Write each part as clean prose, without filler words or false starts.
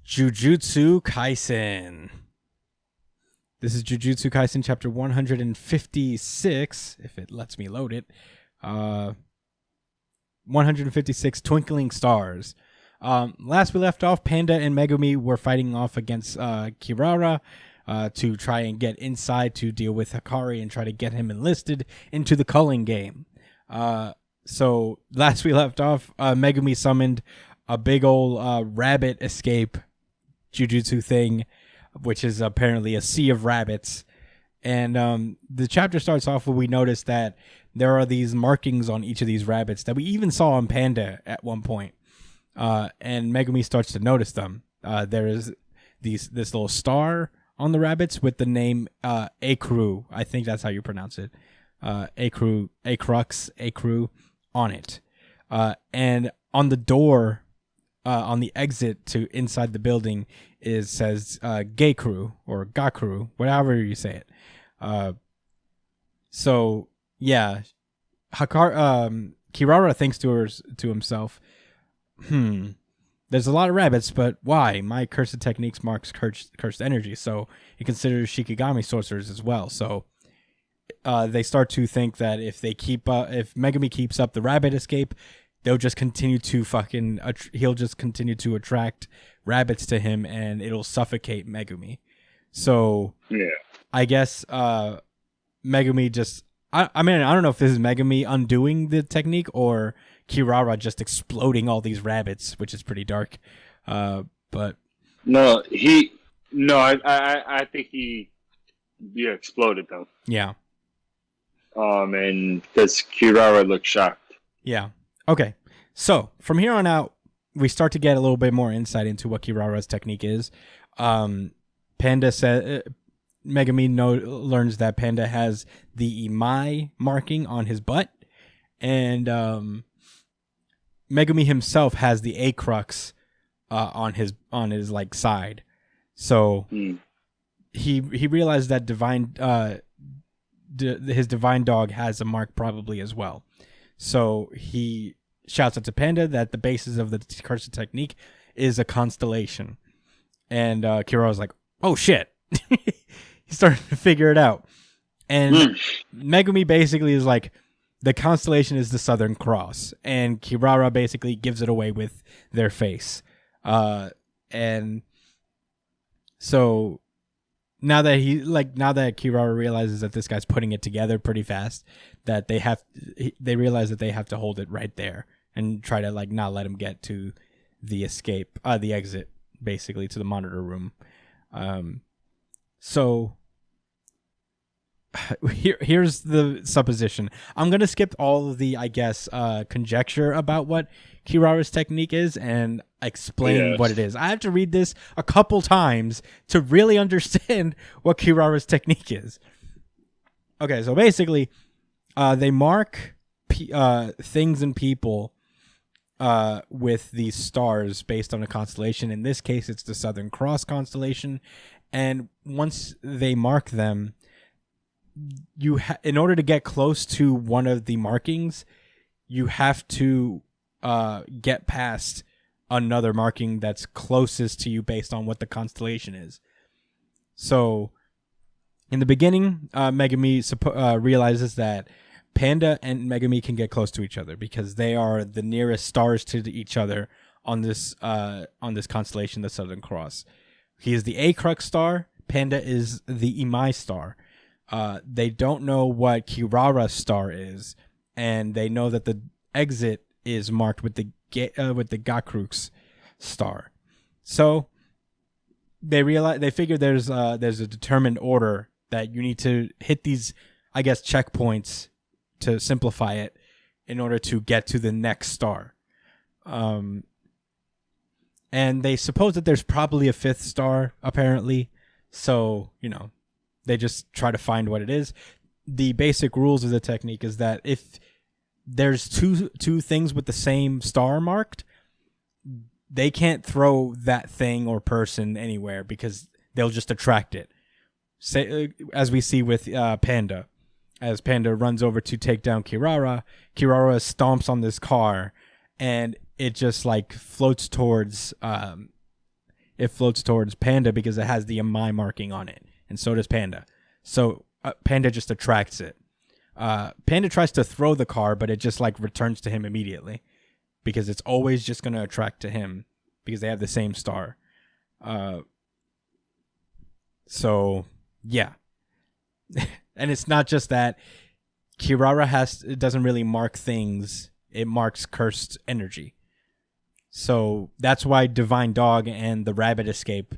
Jujutsu Kaisen. This is Jujutsu Kaisen chapter 156, if it lets me load it. 156, Twinkling Stars. Last we left off, Panda and Megumi were fighting off against Kirara to try and get inside to deal with Hikari and try to get him enlisted into the culling game. So last we left off, Megumi summoned a big old rabbit escape Jujutsu thing, which is apparently a sea of rabbits. And the chapter starts off where we notice that there are these markings on each of these rabbits that we even saw on Panda at one point. And Megumi starts to notice them. There is this little star on the rabbits with the name Akru. I think that's how you pronounce it. Akru, Akru on it. And on the door, on the exit to inside the building, says Gekru or Gakru, whatever you say it. So yeah, Kirara thinks to himself, there's a lot of rabbits, but why? My cursed techniques marks cursed energy, so he considers Shikigami sorcerers as well. So they start to think that if Megumi keeps up the rabbit escape, they'll just continue to he'll just continue to attract rabbits to him, and it'll suffocate Megumi. So yeah, I guess Megumi just I mean, I don't know if this is Megumi undoing the technique or Kirara just exploding all these rabbits, which is pretty dark. But I think he exploded them. Yeah. And because Kirara looked shocked. Yeah. Okay. So from here on out, we start to get a little bit more insight into what Kirara's technique is. Panda said, Megumi learns that Panda has the Imai marking on his butt, and Megumi himself has the Acrux on his like side. So he realized that his divine dog has a mark probably as well. So he shouts out to Panda that the basis of the cursed technique is a constellation, and Kirara's like, "Oh shit!" He started to figure it out, and Megumi basically is like, the constellation is the Southern Cross, and Kirara basically gives it away with their face. And so now that Kirara realizes that this guy's putting it together pretty fast, that they realize that they have to hold it right there and try to like not let him get to the exit, basically to the monitor room. So here's the supposition. I'm going to skip all of the, I guess, conjecture about what Kirara's technique is and explain what it is. I have to read this a couple times to really understand what Kirara's technique is. Okay, so basically, they mark things and people with these stars based on a constellation. In this case, it's the Southern Cross constellation. And once they mark them, in order to get close to one of the markings, you have to get past another marking that's closest to you based on what the constellation is. So in the beginning, Megumi realizes that Panda and Megumi can get close to each other because they are the nearest stars to each other on this constellation, the Southern Cross. He is the Acrux star. Panda is the Imai star. They don't know what Kirara's star is, and they know that the exit is marked with the Gakrux star. So they figure there's a determined order that you need to hit these, I guess, checkpoints to simplify it in order to get to the next star. And they suppose that there's probably a fifth star, apparently. So, they just try to find what it is. The basic rules of the technique is that if there's two things with the same star marked, they can't throw that thing or person anywhere because they'll just attract it. Say, as we see with Panda. As Panda runs over to take down Kirara stomps on this car, and it just like floats towards it floats towards Panda because it has the Amai marking on it, and so does Panda. So Panda just attracts it. Panda tries to throw the car, but it just like returns to him immediately because it's always just going to attract to him because they have the same star. So yeah. And it's not just that. Kirara it doesn't really mark things. It marks cursed energy. So that's why Divine Dog and the Rabbit Escape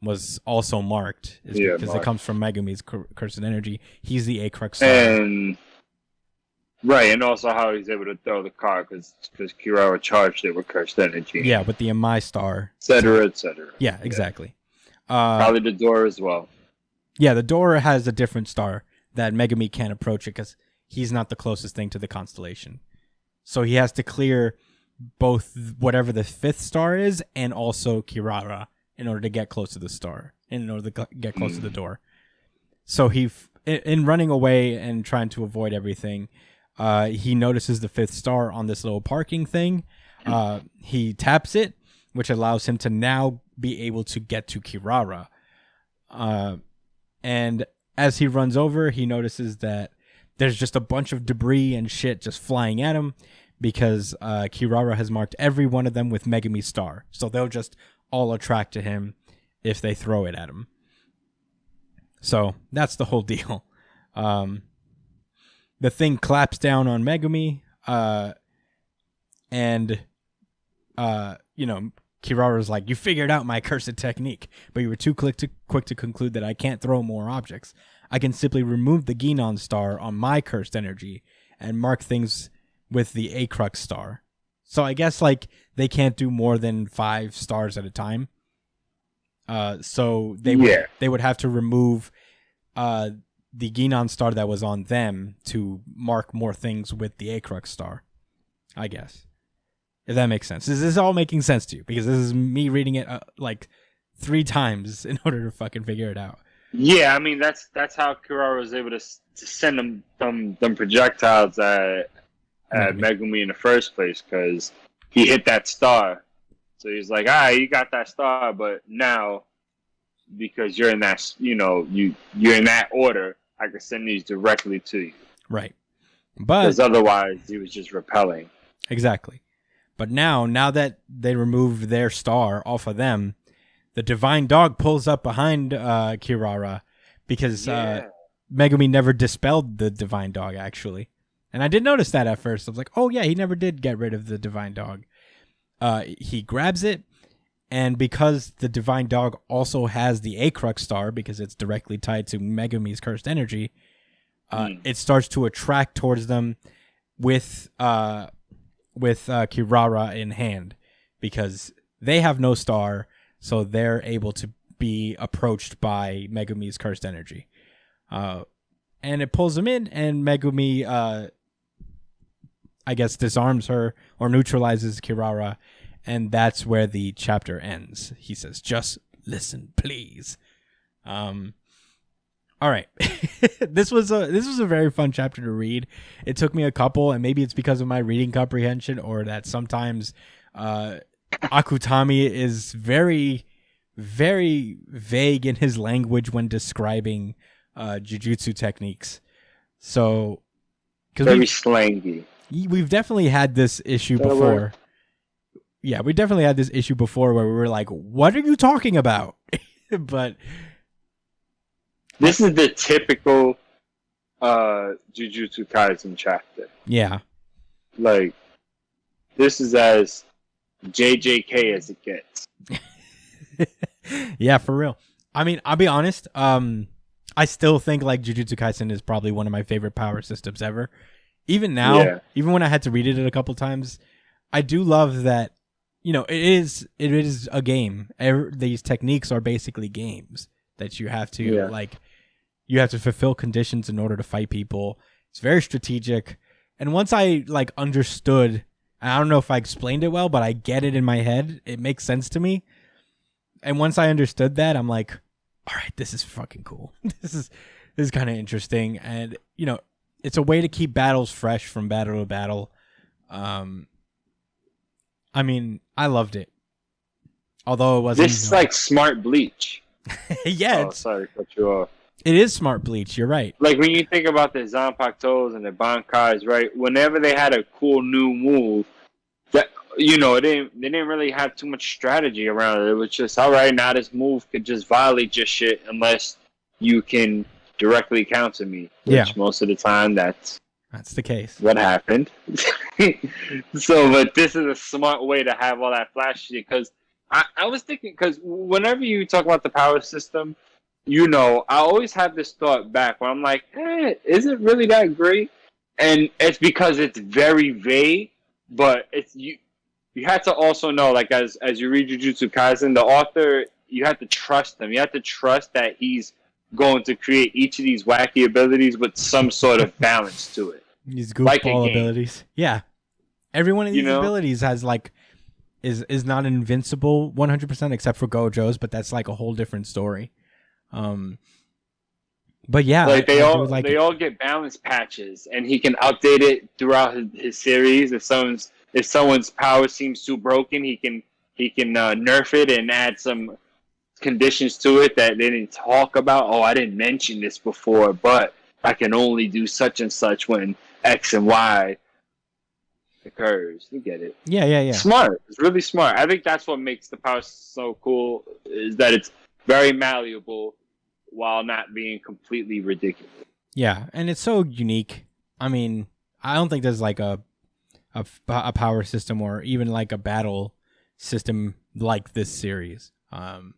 was also marked. Because it comes from Megumi's cursed energy. He's the Acrux star. And right, and also how he's able to throw the car because Kirara charged it with cursed energy. Yeah, with the Amai star. Etc., etc. Yeah, exactly. Probably the door as well. Yeah, the door has a different star that Megumi can't approach it because he's not the closest thing to the constellation. So he has to clear both whatever the fifth star is and also Kirara in order to get close to the star, in order to get close to the door. So in running away and trying to avoid everything, he notices the fifth star on this little parking thing. He taps it, which allows him to now be able to get to Kirara. And as he runs over, he notices that there's just a bunch of debris and shit just flying at him because Kirara has marked every one of them with Megumi's star. So they'll just all attract to him if they throw it at him. So that's the whole deal. The thing claps down on Megumi, and Kirara's like, "You figured out my cursed technique, but you were too quick to conclude that I can't throw more objects. I can simply remove the Ginon star on my cursed energy and mark things with the Acrux star." So I guess like they can't do more than 5 stars at a time. So they would have to remove the Ginon star that was on them to mark more things with the Acrux star, I guess. If that makes sense. Is this all making sense to you? Because this is me reading it like 3 times in order to fucking figure it out. Yeah, I mean that's how Kirara was able to send them projectiles at Megumi in the first place because he hit that star. So he's like, you got that star, but now because you're in that you're in that order, I can send these directly to you. Right. But because otherwise he was just repelling. Exactly. But now that they removed their star off of them, the Divine Dog pulls up behind Kirara because Megumi never dispelled the Divine Dog, actually. And I did notice that at first. I was like, oh, yeah, he never did get rid of the Divine Dog. He grabs it, and because the Divine Dog also has the Acrux star, because it's directly tied to Megumi's cursed energy, it starts to attract towards them with Kirara in hand, because they have no star, so they're able to be approached by Megumi's cursed energy. And it pulls them in, and Megumi, I guess, disarms her or neutralizes Kirara, and that's where the chapter ends. He says, "Just listen, please." All right. This was a very fun chapter to read. It took me a couple, and maybe it's because of my reading comprehension, or that sometimes Akutami is very, very vague in his language when describing jujutsu techniques. So, very slangy. We've definitely had this issue before. Yeah, we definitely had this issue before where we were like, "What are you talking about?" But this is the typical Jujutsu Kaisen chapter. Yeah. Like, this is as JJK as it gets. Yeah, for real. I mean, I'll be honest. I still think like Jujutsu Kaisen is probably one of my favorite power systems ever. Even now, even when I had to read it a couple times, I do love that, it is a game. These techniques are basically games that you have to you have to fulfill conditions in order to fight people. It's very strategic. And once I understood, and I don't know if I explained it well, but I get it in my head. It makes sense to me. And once I understood that, I'm like, all right, this is fucking cool. This is kind of interesting. And, it's a way to keep battles fresh from battle to battle. I mean, I loved it. Although it wasn't. This is like smart Bleach. Yeah. Oh, sorry to cut you off. It is smart Bleach. You're right. Like when you think about the Zanpakutos and the Bankais, right? Whenever they had a cool new move, that they didn't really have too much strategy around it. It was just, all right, now this move could just violate your shit unless you can directly counter me. Which most of the time that's the case. What happened? So, but this is a smart way to have all that flash shit, because I was thinking, because whenever you talk about the power system, I always have this thought back where I'm like, is it really that great? And it's because it's very vague, but it's you have to also know, like, as you read Jujutsu Kaisen, the author, you have to trust him. You have to trust that he's going to create each of these wacky abilities with some sort of balance to it. These goofball abilities. Yeah. Every one of these abilities has like is not invincible 100% except for Gojo's, but that's like a whole different story. But yeah, like they all get balance patches, and he can update it throughout his series. If someone's power seems too broken, he can nerf it and add some conditions to it that they didn't talk about. Oh, I didn't mention this before, but I can only do such and such when X and Y occurs. You get it? Yeah. Smart. It's really smart. I think that's what makes the power so cool, is that it's very malleable while not being completely ridiculous. Yeah, and it's so unique. I mean, I don't think there's like a power system or even like a battle system like this series.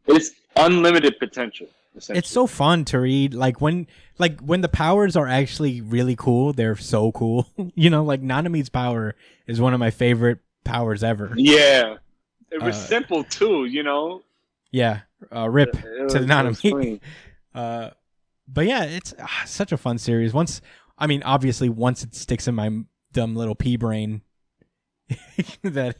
It's unlimited potential. It's so fun to read. Like when the powers are actually really cool, they're so cool. Like Nanami's power is one of my favorite powers ever. Yeah, it was simple too. Yeah, rip to the Nanami. But yeah, it's such a fun series. Obviously, once it sticks in my dumb little pea brain, that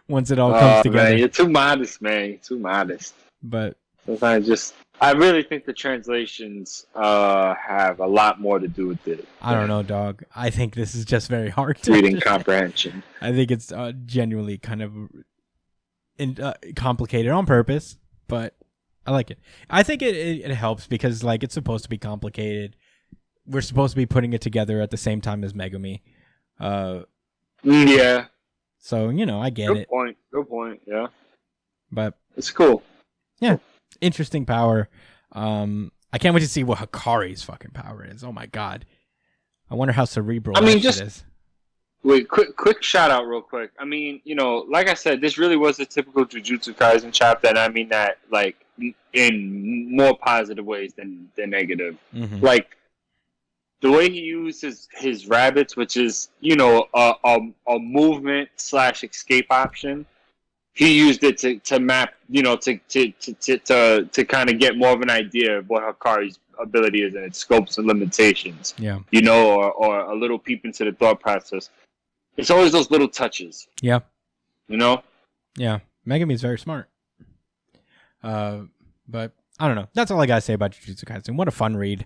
once it all comes together. Man, you're too modest, man. You're too modest. But sometimes I really think the translations have a lot more to do with it. I don't know, dog. I think this is just very hard to reading comprehension. I think it's genuinely kind of complicated on purpose, but I like it. I think it helps because like it's supposed to be complicated. We're supposed to be putting it together at the same time as Megumi. Yeah. So, I get it. Good point, yeah. But it's cool. Yeah. Interesting power. I can't wait to see what Hikari's fucking power is. Oh my god. I wonder how cerebral it is. Wait, quick shout out real quick. I mean, like I said, this really was a typical Jujutsu Kaisen chapter, and I mean that like in more positive ways than negative. Mm-hmm. Like the way he uses his rabbits, which is a movement / escape option. He used it to map, to kind of get more of an idea of what Hikari's ability is and its scopes and limitations. Yeah. Or a little peep into the thought process. It's always those little touches. Yeah. Yeah. Megumi's very smart. But I don't know. That's all I gotta say about Jujutsu Kaisen. What a fun read.